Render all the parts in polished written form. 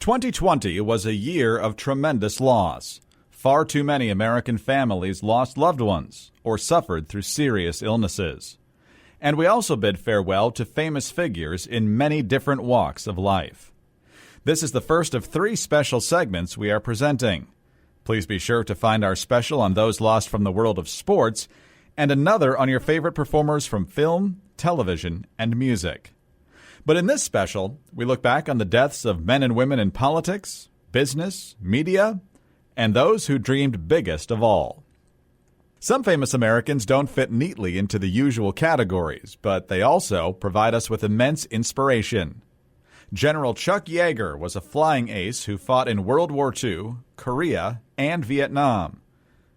2020 was a year of tremendous loss. Far too many American families lost loved ones or suffered through serious illnesses. And we also bid farewell to famous figures in many different walks of life. This is the first of 3 special segments we are presenting. Please be sure to find our special on those lost from the world of sports and another on your favorite performers from film, television, and music. But in this special, we look back on the deaths of men and women in politics, business, media, and those who dreamed biggest of all. Some famous Americans don't fit neatly into the usual categories, but they also provide us with immense inspiration. General Chuck Yeager was a flying ace who fought in World War II, Korea, and Vietnam.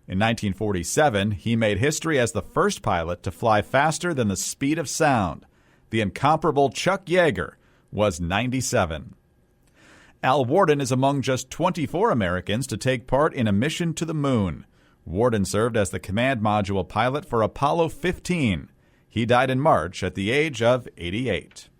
In 1947, he made history as the first pilot to fly faster than the speed of sound. The incomparable Chuck Yeager was 97. Al Worden is among just 24 Americans to take part in a mission to the moon. Worden served as the command module pilot for Apollo 15. He died in March at the age of 88.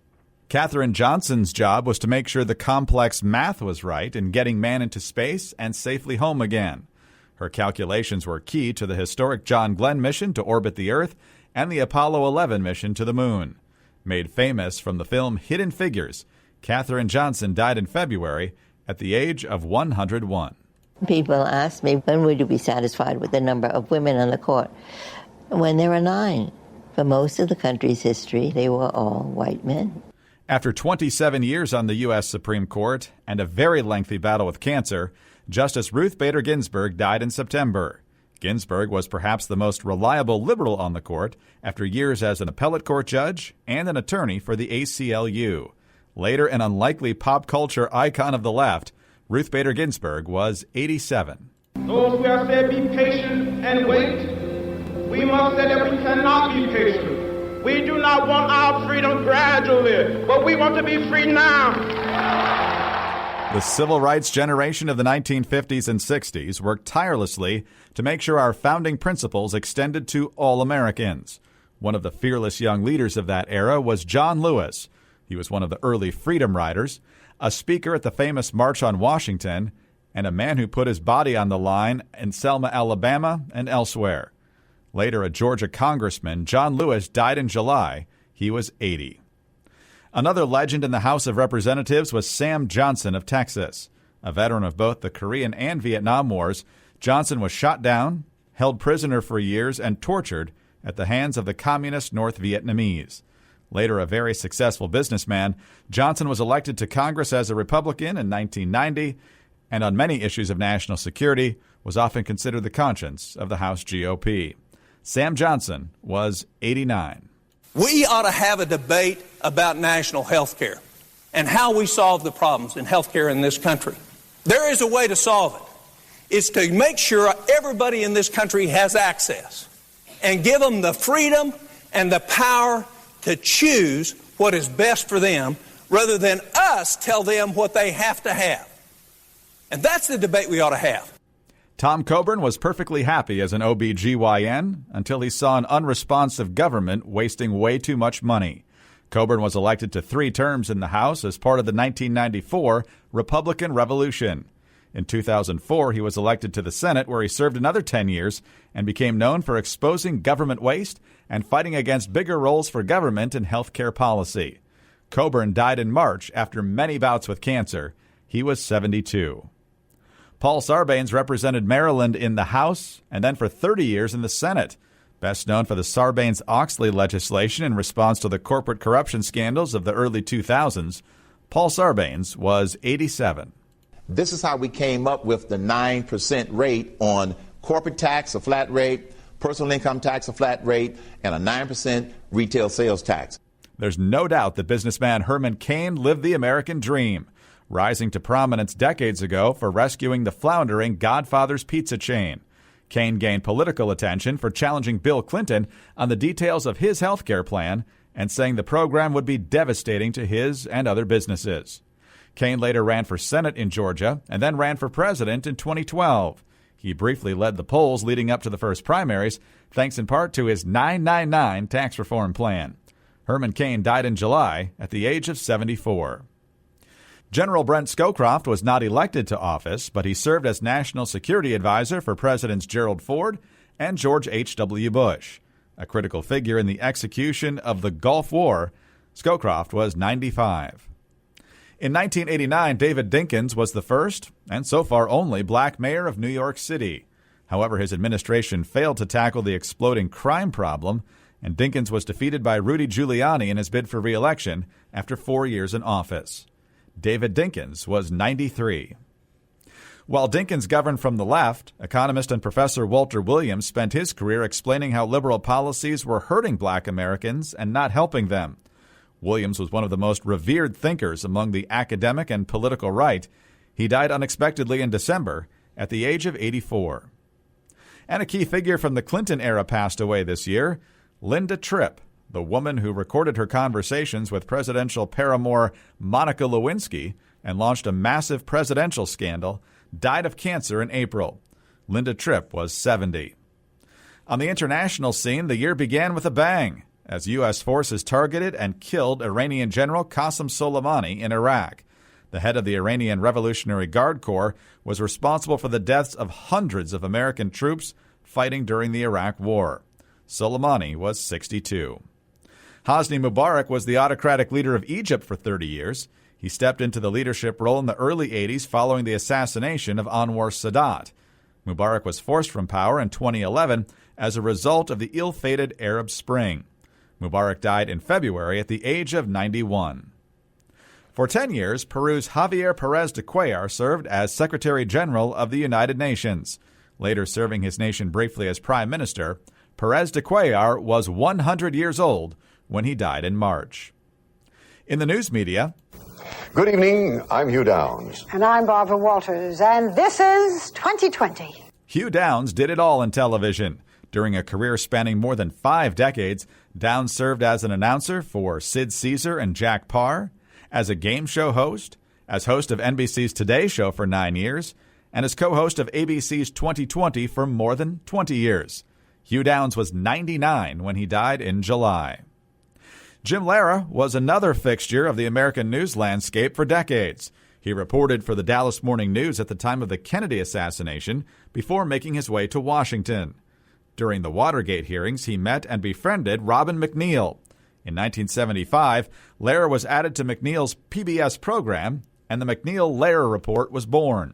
Katherine Johnson's job was to make sure the complex math was right in getting man into space and safely home again. Her calculations were key to the historic John Glenn mission to orbit the Earth and the Apollo 11 mission to the moon. Made famous from the film Hidden Figures, Katherine Johnson died in February at the age of 101. People ask me, when would you be satisfied with the number of women on the court? When there were 9. For most of the country's history, they were all white men. After 27 years on the U.S. Supreme Court and a very lengthy battle with cancer, Justice Ruth Bader Ginsburg died in September. Ginsburg was perhaps the most reliable liberal on the court after years as an appellate court judge and an attorney for the ACLU. Later an unlikely pop culture icon of the left, Ruth Bader Ginsburg was 87. Those who have said be patient and wait, we must say that we cannot be patient. We do not want our freedom gradually, but we want to be free now. The civil rights generation of the 1950s and 60s worked tirelessly to make sure our founding principles extended to all Americans. One of the fearless young leaders of that era was John Lewis. He was one of the early Freedom Riders, a speaker at the famous March on Washington, and a man who put his body on the line in Selma, Alabama, and elsewhere. Later a Georgia congressman, John Lewis died in July. He was 80. Another legend in the House of Representatives was Sam Johnson of Texas. A veteran of both the Korean and Vietnam Wars, Johnson was shot down, held prisoner for years, and tortured at the hands of the communist North Vietnamese. Later a very successful businessman, Johnson was elected to Congress as a Republican in 1990, and on many issues of national security was often considered the conscience of the House GOP. Sam Johnson was 89. We ought to have a debate about national health care and how we solve the problems in health care in this country. There is a way to solve it. It's to make sure everybody in this country has access and give them the freedom and the power to choose what is best for them rather than us tell them what they have to have. And that's the debate we ought to have. Tom Coburn was perfectly happy as an OBGYN until he saw an unresponsive government wasting way too much money. Coburn was elected to 3 terms in the House as part of the 1994 Republican Revolution. In 2004, he was elected to the Senate, where he served another 10 years and became known for exposing government waste and fighting against bigger roles for government in health care policy. Coburn died in March after many bouts with cancer. He was 72. Paul Sarbanes represented Maryland in the House and then for 30 years in the Senate. Best known for the Sarbanes-Oxley legislation in response to the corporate corruption scandals of the early 2000s, Paul Sarbanes was 87. This is how we came up with the 9% rate on corporate tax, a flat rate, personal income tax, a flat rate, and a 9% retail sales tax. There's no doubt that businessman Herman Cain lived the American dream, rising to prominence decades ago for rescuing the floundering Godfather's Pizza chain. Cain gained political attention for challenging Bill Clinton on the details of his health care plan and saying the program would be devastating to his and other businesses. Cain later ran for Senate in Georgia and then ran for president in 2012. He briefly led the polls leading up to the first primaries, thanks in part to his 999 tax reform plan. Herman Cain died in July at the age of 74. General Brent Scowcroft was not elected to office, but he served as National Security Advisor for Presidents Gerald Ford and George H.W. Bush. A critical figure in the execution of the Gulf War, Scowcroft was 95. In 1989, David Dinkins was the first, and so far only, black mayor of New York City. However, his administration failed to tackle the exploding crime problem, and Dinkins was defeated by Rudy Giuliani in his bid for re-election after 4 years in office. David Dinkins was 93. While Dinkins governed from the left, economist and professor Walter Williams spent his career explaining how liberal policies were hurting black Americans and not helping them. Williams was one of the most revered thinkers among the academic and political right. He died unexpectedly in December at the age of 84. And a key figure from the Clinton era passed away this year, Linda Tripp, the woman who recorded her conversations with presidential paramour Monica Lewinsky and launched a massive presidential scandal, died of cancer in April. Linda Tripp was 70. On the international scene, the year began with a bang as U.S. forces targeted and killed Iranian General Qasem Soleimani in Iraq. The head of the Iranian Revolutionary Guard Corps was responsible for the deaths of hundreds of American troops fighting during the Iraq War. Soleimani was 62. Hosni Mubarak was the autocratic leader of Egypt for 30 years. He stepped into the leadership role in the early 80s following the assassination of Anwar Sadat. Mubarak was forced from power in 2011 as a result of the ill-fated Arab Spring. Mubarak died in February at the age of 91. For 10 years, Peru's Javier Pérez de Cuellar served as Secretary General of the United Nations. Later serving his nation briefly as Prime Minister, Pérez de Cuellar was 100 years old when he died in March. In the news media... Good evening, I'm Hugh Downs. And I'm Barbara Walters, and this is 2020. Hugh Downs did it all in television. During a career spanning more than 5 decades, Downs served as an announcer for Sid Caesar and Jack Parr, as a game show host, as host of NBC's Today Show for 9 years, and as co-host of ABC's 2020 for more than 20 years. Hugh Downs was 99 when he died in July. Jim Lehrer was another fixture of the American news landscape for decades. He reported for the Dallas Morning News at the time of the Kennedy assassination before making his way to Washington. During the Watergate hearings, he met and befriended Robin McNeil. In 1975, Lehrer was added to McNeil's PBS program, and the McNeil-Lehrer Report was born.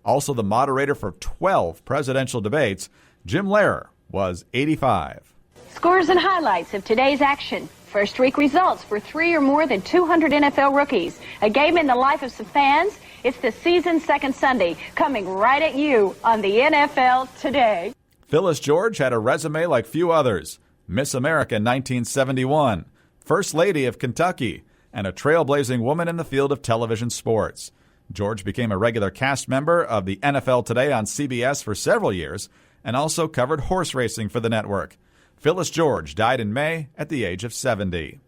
Also the moderator for 12 presidential debates, Jim Lehrer was 85. Scores and highlights of today's action. First week results for 3 or more than 200 NFL rookies. A game in the life of some fans. It's the season's second Sunday, coming right at you on the NFL Today. Phyllis George had a resume like few others. Miss America 1971, First Lady of Kentucky, and a trailblazing woman in the field of television sports. George became a regular cast member of the NFL Today on CBS for several years and also covered horse racing for the network. Phyllis George died in May at the age of 70.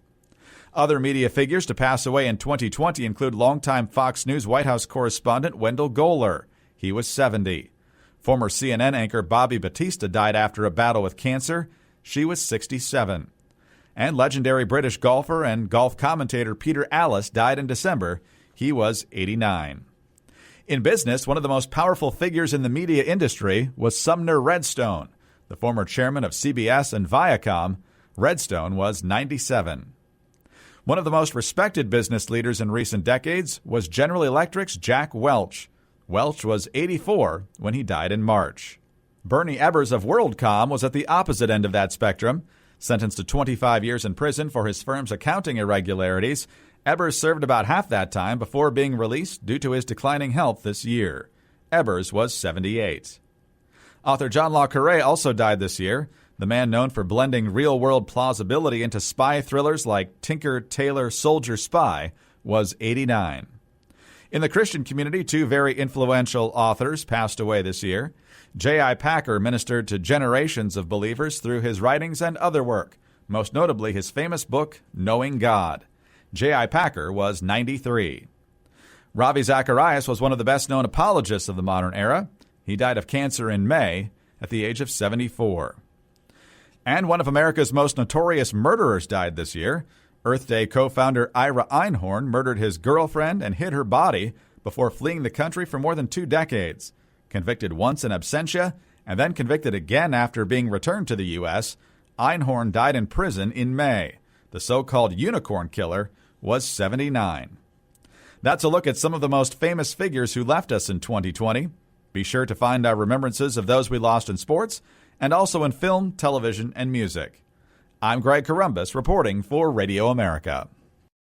Other media figures to pass away in 2020 include longtime Fox News White House correspondent Wendell Goler. He was 70. Former CNN anchor Bobby Batista died after a battle with cancer. She was 67. And legendary British golfer and golf commentator Peter Alliss died in December. He was 89. In business, one of the most powerful figures in the media industry was Sumner Redstone, the former chairman of CBS and Viacom. Redstone was 97. One of the most respected business leaders in recent decades was General Electric's Jack Welch. Welch was 84 when he died in March. Bernie Ebbers of WorldCom was at the opposite end of that spectrum. Sentenced to 25 years in prison for his firm's accounting irregularities, Ebbers served about half that time before being released due to his declining health this year. Ebbers was 78. Author John Le Carré also died this year. The man known for blending real-world plausibility into spy thrillers like Tinker, Tailor, Soldier, Spy was 89. In the Christian community, 2 very influential authors passed away this year. J.I. Packer ministered to generations of believers through his writings and other work, most notably his famous book, Knowing God. J.I. Packer was 93. Ravi Zacharias was one of the best-known apologists of the modern era. He died of cancer in May at the age of 74. And one of America's most notorious murderers died this year. Earth Day co-founder Ira Einhorn murdered his girlfriend and hid her body before fleeing the country for more than 2 decades. Convicted once in absentia and then convicted again after being returned to the U.S., Einhorn died in prison in May. The so-called unicorn killer was 79. That's a look at some of the most famous figures who left us in 2020. Be sure to find our remembrances of those we lost in sports and also in film, television, and music. I'm Greg Columbus reporting for Radio America.